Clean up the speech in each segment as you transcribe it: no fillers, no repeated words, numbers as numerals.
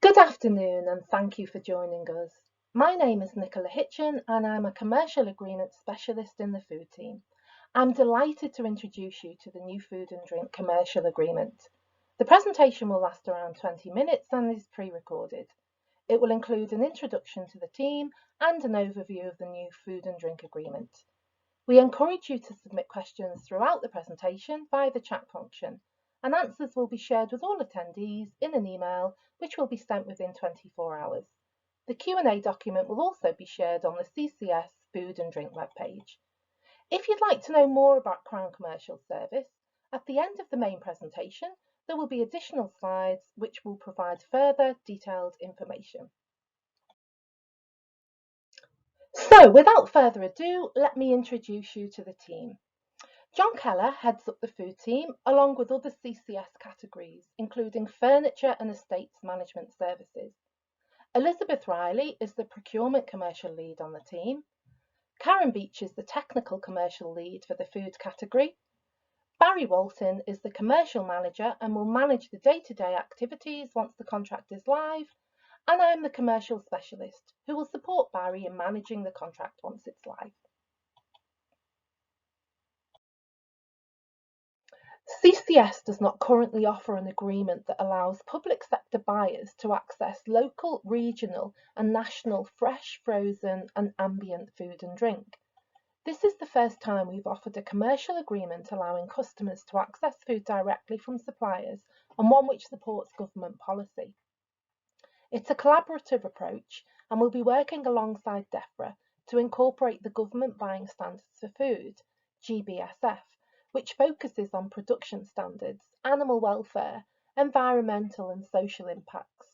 Good afternoon and thank you for joining us. My name is Nicola Hitchen and I'm a commercial agreement specialist in the food team. I'm delighted to introduce you to the new food and drink commercial agreement. The presentation will last around 20 minutes and is pre-recorded. It will include an introduction to the team and an overview of the new food and drink agreement. We encourage you to submit questions throughout the presentation via the chat function, and answers will be shared with all attendees in an email which will be sent within 24 hours. The Q&A document will also be shared on the CCS Food and Drink webpage. If you'd like to know more about Crown Commercial Service, at the end of the main presentation, there will be additional slides which will provide further detailed information. So, without further ado, let me introduce you to the team. John Keller heads up the food team, along with other CCS categories, including furniture and estates management services. Elizabeth Riley is the procurement commercial lead on the team. Karen Beach is the technical commercial lead for the food category. Barry Walton is the commercial manager and will manage the day-to-day activities once the contract is live. And I'm the commercial specialist who will support Barry in managing the contract once it's live. CCS does not currently offer an agreement that allows public sector buyers to access local, regional and national fresh, frozen and ambient food and drink. This is the first time we've offered a commercial agreement allowing customers to access food directly from suppliers and one which supports government policy. It's a collaborative approach and we'll be working alongside DEFRA to incorporate the Government Buying Standards for Food, GBSF, which focuses on production standards, animal welfare, environmental and social impacts.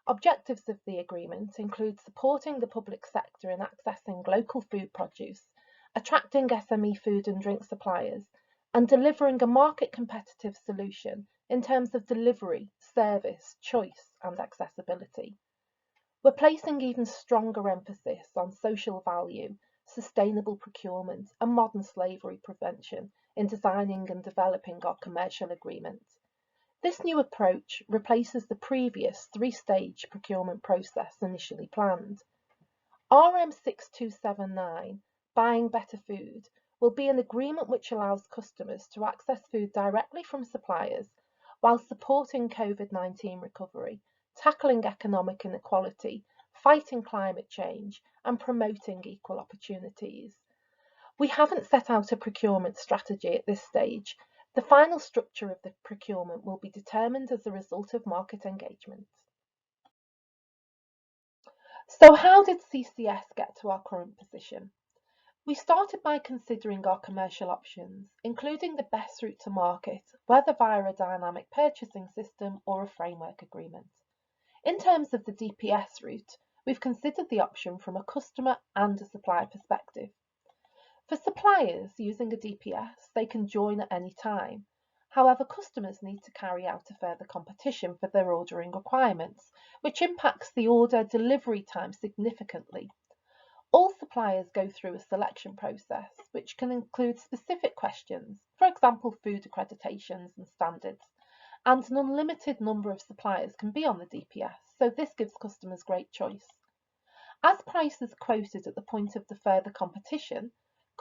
Objectives of the agreement include supporting the public sector in accessing local food produce, attracting SME food and drink suppliers, and delivering a market competitive solution in terms of delivery, service, choice, and accessibility. We're placing even stronger emphasis on social value, sustainable procurement, and modern slavery prevention in designing and developing our commercial agreements. This new approach replaces the previous three-stage procurement process initially planned. RM6279, Buying Better Food, will be an agreement which allows customers to access food directly from suppliers while supporting COVID-19 recovery, tackling economic inequality, fighting climate change, and promoting equal opportunities. We haven't set out a procurement strategy at this stage. The final structure of the procurement will be determined as a result of market engagement. So how did CCS get to our current position? We started by considering our commercial options, including the best route to market, whether via a dynamic purchasing system or a framework agreement. In terms of the DPS route, we've considered the option from a customer and a supplier perspective. For suppliers using a DPS, they can join at any time. However, customers need to carry out a further competition for their ordering requirements, which impacts the order delivery time significantly. All suppliers go through a selection process, which can include specific questions, for example, food accreditations and standards, and an unlimited number of suppliers can be on the DPS, so this gives customers great choice. As prices are quoted at the point of the further competition,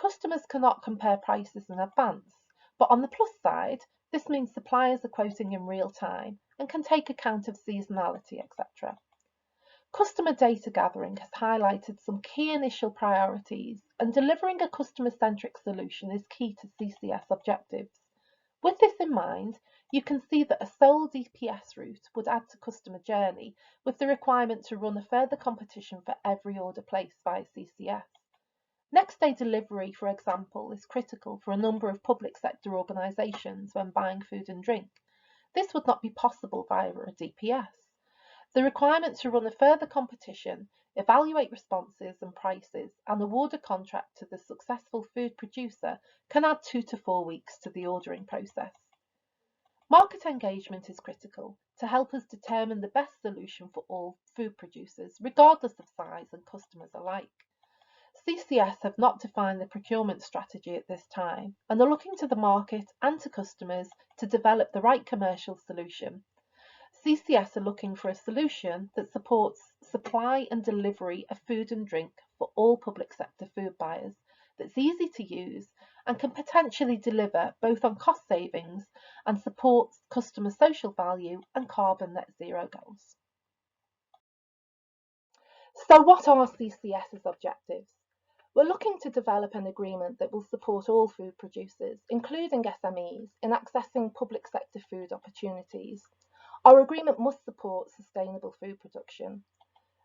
customers cannot compare prices in advance, but on the plus side, this means suppliers are quoting in real time and can take account of seasonality, etc. Customer data gathering has highlighted some key initial priorities, and delivering a customer-centric solution is key to CCS objectives. With this in mind, you can see that a sole DPS route would add to customer journey with the requirement to run a further competition for every order placed via CCS. Next day delivery, for example, is critical for a number of public sector organisations when buying food and drink. This would not be possible via a DPS. The requirement to run a further competition, evaluate responses and prices, and award a contract to the successful food producer can add 2 to 4 weeks to the ordering process. Market engagement is critical to help us determine the best solution for all food producers, regardless of size and customers alike. CCS have not defined the procurement strategy at this time and are looking to the market and to customers to develop the right commercial solution. CCS are looking for a solution that supports supply and delivery of food and drink for all public sector food buyers, that's easy to use and can potentially deliver both on cost savings and supports customer social value and carbon net zero goals. So what are CCS's objectives? We're looking to develop an agreement that will support all food producers, including SMEs, in accessing public sector food opportunities. Our agreement must support sustainable food production.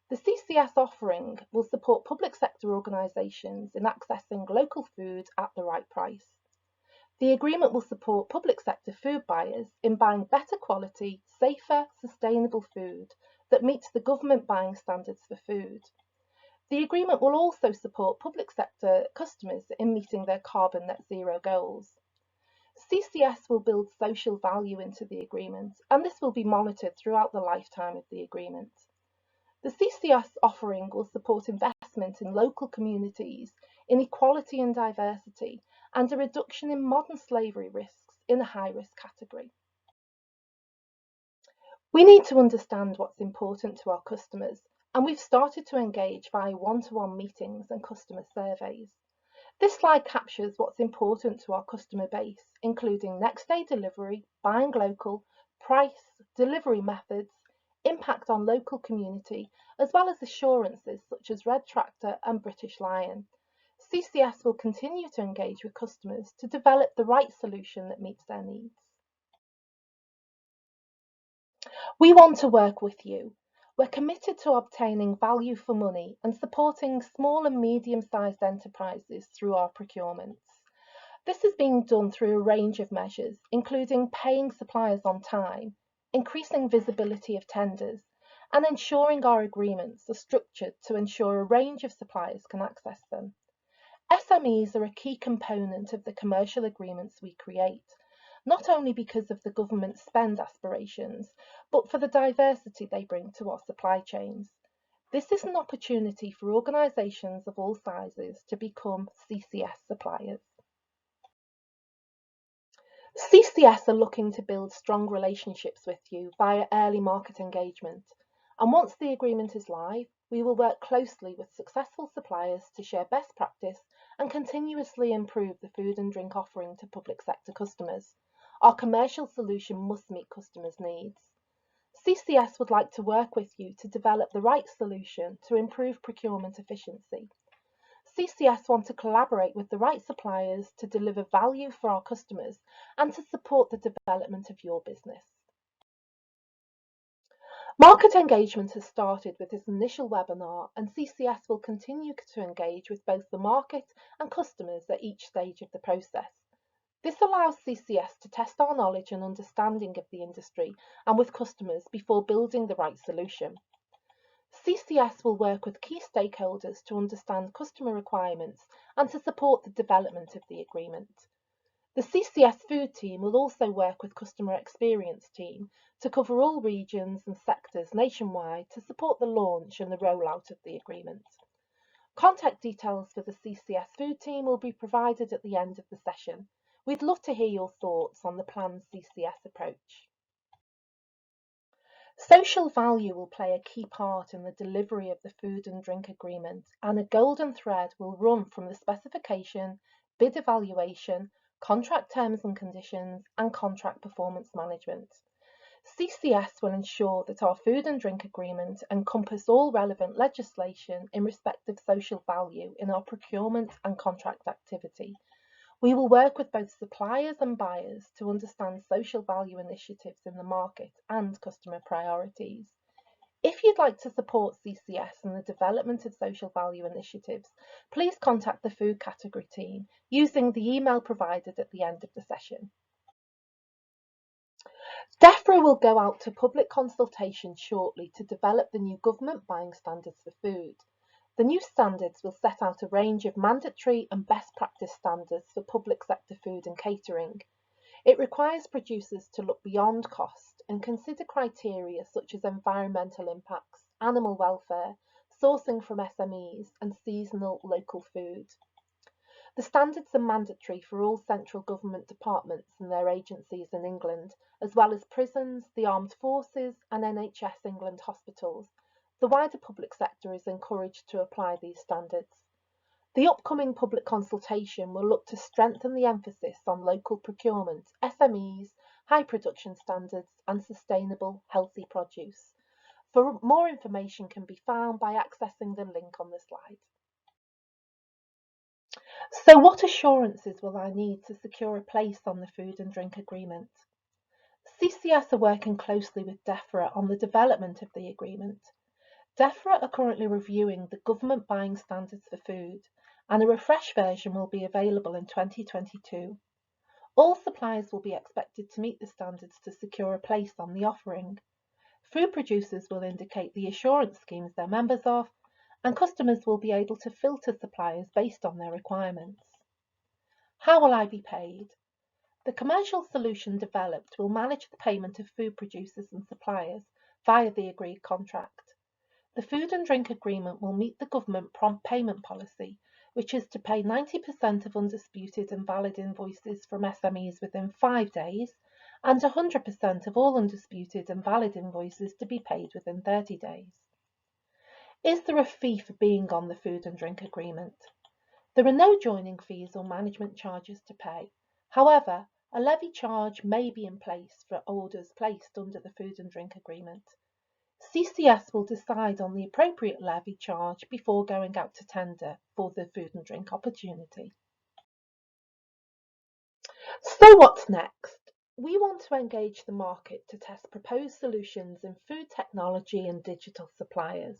The CCS offering will support public sector organisations in accessing local food at the right price. The agreement will support public sector food buyers in buying better quality, safer, sustainable food that meets the government buying standards for food. The agreement will also support public sector customers in meeting their carbon net zero goals. CCS will build social value into the agreement, and this will be monitored throughout the lifetime of the agreement. The CCS offering will support investment in local communities, in equality and diversity, and a reduction in modern slavery risks in a high-risk category. We need to understand what's important to our customers, and we've started to engage via one-to-one meetings and customer surveys. This slide captures what's important to our customer base, including next day delivery, buying local, price, delivery methods, impact on local community, as well as assurances such as Red Tractor and British Lion. CCS will continue to engage with customers to develop the right solution that meets their needs. We want to work with you. We're committed to obtaining value for money and supporting small and medium-sized enterprises through our procurements. This is being done through a range of measures, including paying suppliers on time, increasing visibility of tenders, and ensuring our agreements are structured to ensure a range of suppliers can access them. SMEs are a key component of the commercial agreements we create, not only because of the government's spend aspirations, but for the diversity they bring to our supply chains. This is an opportunity for organisations of all sizes to become CCS suppliers. CCS are looking to build strong relationships with you via early market engagement, and once the agreement is live, we will work closely with successful suppliers to share best practice and continuously improve the food and drink offering to public sector customers. Our commercial solution must meet customers' needs. CCS would like to work with you to develop the right solution to improve procurement efficiency. CCS want to collaborate with the right suppliers to deliver value for our customers and to support the development of your business. Market engagement has started with this initial webinar, and CCS will continue to engage with both the market and customers at each stage of the process. This allows CCS to test our knowledge and understanding of the industry and with customers before building the right solution. CCS will work with key stakeholders to understand customer requirements and to support the development of the agreement. The CCS food team will also work with customer experience team to cover all regions and sectors nationwide to support the launch and the rollout of the agreement. Contact details for the CCS food team will be provided at the end of the session. We'd love to hear your thoughts on the planned CCS approach. Social value will play a key part in the delivery of the food and drink agreement, and a golden thread will run from the specification, bid evaluation, contract terms and conditions, and contract performance management. CCS will ensure that our food and drink agreement encompass all relevant legislation in respect of social value in our procurement and contract activity. We will work with both suppliers and buyers to understand social value initiatives in the market and customer priorities. If you'd like to support CCS in the development of social value initiatives, please contact the food category team using the email provided at the end of the session. DEFRA will go out to public consultation shortly to develop the new government buying standards for food. The new standards will set out a range of mandatory and best practice standards for public sector food and catering. It requires producers to look beyond cost and consider criteria such as environmental impacts, animal welfare, sourcing from SMEs, and seasonal local food. The standards are mandatory for all central government departments and their agencies in England, as well as prisons, the armed forces and NHS England hospitals. The wider public sector is encouraged to apply these standards. The upcoming public consultation will look to strengthen the emphasis on local procurement, SMEs, high production standards and sustainable, healthy produce. For more information can be found by accessing the link on the slide. So what assurances will I need to secure a place on the food and drink agreement? CCS are working closely with DEFRA on the development of the agreement. DEFRA are currently reviewing the government buying standards for food, and a refreshed version will be available in 2022. All suppliers will be expected to meet the standards to secure a place on the offering. Food producers will indicate the assurance schemes they're members of, and customers will be able to filter suppliers based on their requirements. How will I be paid? The commercial solution developed will manage the payment of food producers and suppliers via the agreed contract. The food and drink agreement will meet the government prompt payment policy, which is to pay 90% of undisputed and valid invoices from SMEs within 5 days, and 100% of all undisputed and valid invoices to be paid within 30 days. Is there a fee for being on the food and drink agreement? There are no joining fees or management charges to pay. However, a levy charge may be in place for orders placed under the food and drink agreement. CCS will decide on the appropriate levy charge before going out to tender for the food and drink opportunity. So what's next? We want to engage the market to test proposed solutions in food technology and digital suppliers.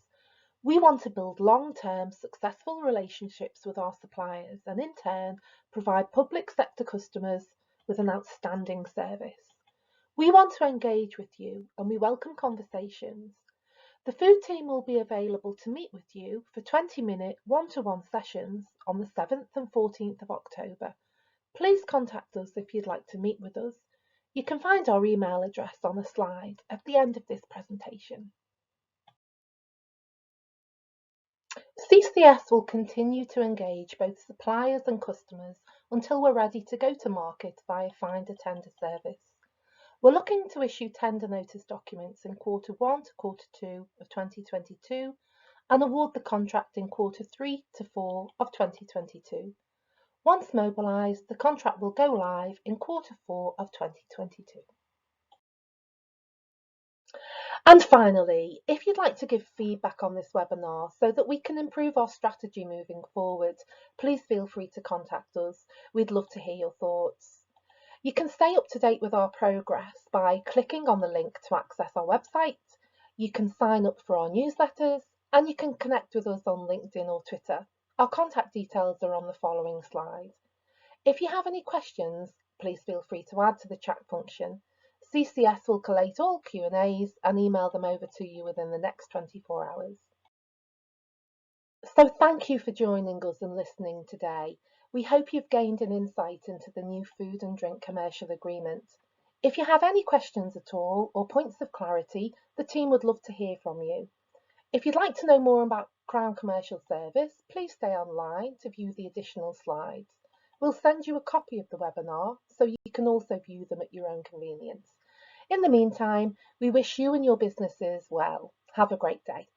We want to build long-term, successful relationships with our suppliers and in turn provide public sector customers with an outstanding service. We want to engage with you and we welcome conversations. The food team will be available to meet with you for 20-minute one-to-one sessions on the 7th and 14th of October. Please contact us if you'd like to meet with us. You can find our email address on the slide at the end of this presentation. CCS will continue to engage both suppliers and customers until we're ready to go to market via Find a Tender service. We're looking to issue tender notice documents in Q1 to Q2 of 2022 and award the contract in Q3 to 4 of 2022. Once mobilised, the contract will go live in Q4 of 2022. And finally, if you'd like to give feedback on this webinar so that we can improve our strategy moving forward, please feel free to contact us. We'd love to hear your thoughts. You can stay up to date with our progress by clicking on the link to access our website. You can sign up for our newsletters and you can connect with us on LinkedIn or Twitter. Our contact details are on the following slide. If you have any questions, please feel free to add to the chat function. CCS will collate all Q&As and email them over to you within the next 24 hours. So thank you for joining us and listening today. We hope you've gained an insight into the new food and drink commercial agreement. If you have any questions at all or points of clarity, the team would love to hear from you. If you'd like to know more about Crown Commercial Service, please stay online to view the additional slides. We'll send you a copy of the webinar so you can also view them at your own convenience. In the meantime, we wish you and your businesses well. Have a great day.